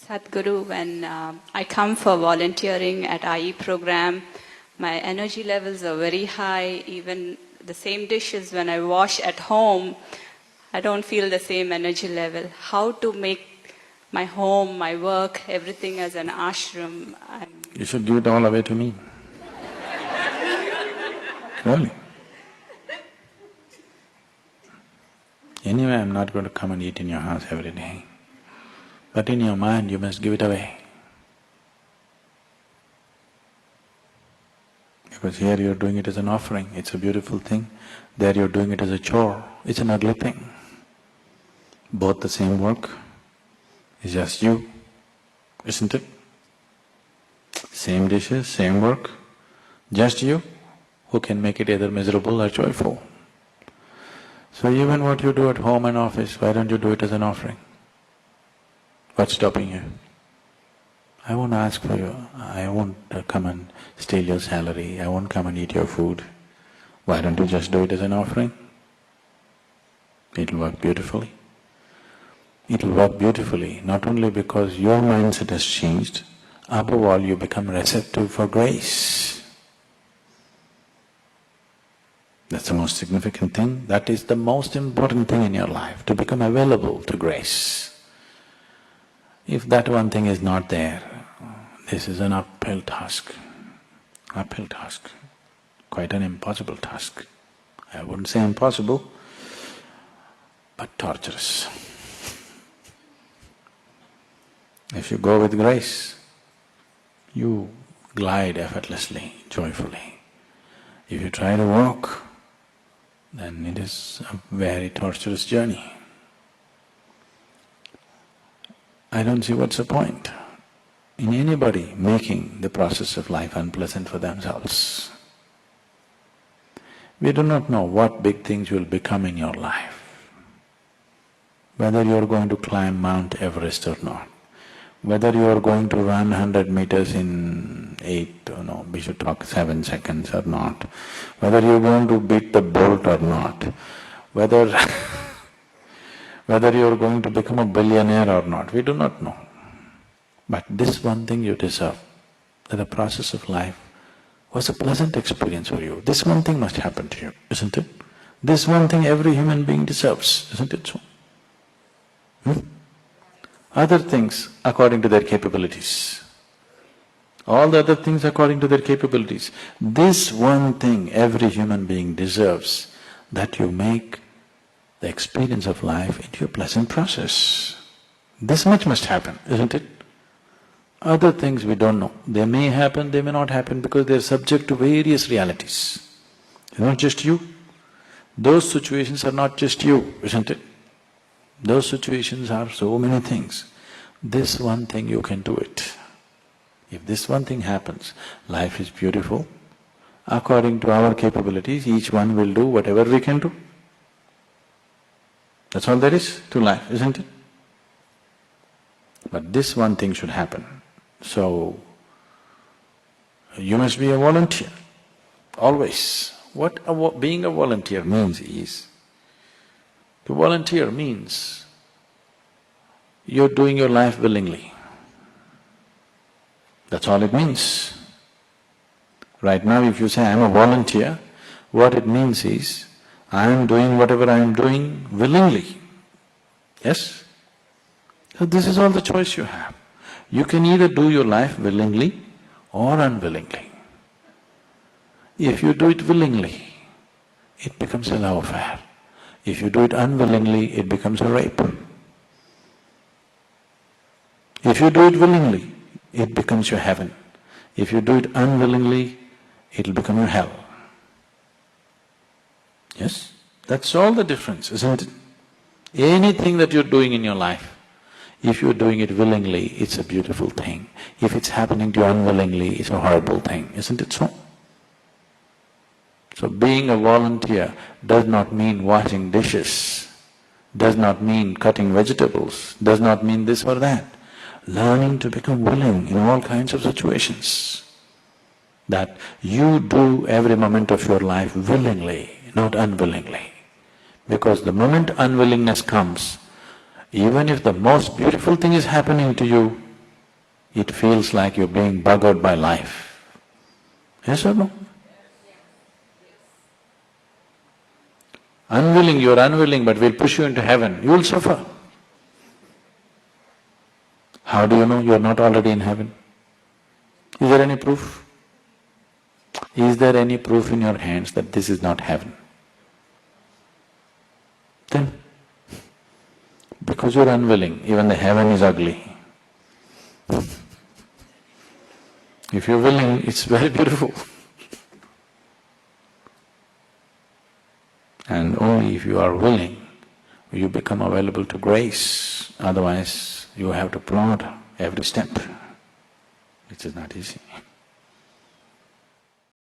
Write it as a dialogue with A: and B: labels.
A: Sadhguru, when I come for volunteering at IE program, my energy levels are very high. Even the same dishes when I wash at home, I don't feel the same energy level. How to make my home, my work, everything as an ashram?
B: You should give it all away to me. Really. Anyway, I'm not going to come and eat in your house every day. But in your mind, you must give it away. Because here you're doing it as an offering, it's a beautiful thing. There you're doing it as a chore, it's an ugly thing. Both the same work, it's just you, isn't it? Same dishes, same work, just you, who can make it either miserable or joyful. So even what you do at home and office, why don't you do it as an offering? What's stopping you? I won't ask for you, I won't come and steal your salary, I won't come and eat your food. Why don't you just do it as an offering? It'll work beautifully. It'll work beautifully not only because your mindset has changed, above all you become receptive for grace. That's the most significant thing, that is the most important thing in your life, to become available to grace. If that one thing is not there, this is an uphill task, quite an impossible task. I wouldn't say impossible, but torturous. If you go with grace, you glide effortlessly, joyfully. If you try to walk, then it is a very torturous journey. I don't see what's the point in anybody making the process of life unpleasant for themselves. We do not know what big things will become in your life. Whether you are going to climb Mount Everest or not, whether you are going to run 100 meters in 7 seconds or not, whether you are going to beat the Bolt or not, whether you are going to become a billionaire or not, we do not know. But this one thing you deserve, that the process of life was a pleasant experience for you. This one thing must happen to you, isn't it? This one thing every human being deserves, isn't it so? Other things according to their capabilities. All the other things according to their capabilities. This one thing every human being deserves, that you make the experience of life into a pleasant process. This much must happen, isn't it? Other things we don't know. They may happen, they may not happen because they're subject to various realities. It's not just you. Those situations are not just you, isn't it? Those situations are so many things. This one thing you can do it. If this one thing happens, life is beautiful. According to our capabilities, each one will do whatever we can do. That's all there is to life, isn't it? But this one thing should happen. So, you must be a volunteer, always. What being a volunteer means is, to volunteer means you're doing your life willingly. That's all it means. Right now if you say, I'm a volunteer, what it means is, I am doing whatever I am doing willingly. Yes? So this is all the choice you have. You can either do your life willingly or unwillingly. If you do it willingly, it becomes a love affair. If you do it unwillingly, it becomes a rape. If you do it willingly, it becomes your heaven. If you do it unwillingly, it'll become your hell. Yes? That's all the difference, isn't it? Anything that you're doing in your life, if you're doing it willingly, it's a beautiful thing. If it's happening to you unwillingly, it's a horrible thing, isn't it so? So being a volunteer does not mean washing dishes, does not mean cutting vegetables, does not mean this or that. Learning to become willing in all kinds of situations. That you do every moment of your life willingly, not unwillingly. Because the moment unwillingness comes, even if the most beautiful thing is happening to you, it feels like you're being buggered by life. Yes or no? Unwilling, you're unwilling, but we'll push you into heaven, you will suffer. How do you know you're not already in heaven? Is there any proof? Is there any proof in your hands that this is not heaven? Then, because you're unwilling, even the heaven is ugly. If you're willing, it's very beautiful. And only if you are willing, you become available to grace. Otherwise, you have to plod every step, which is not easy.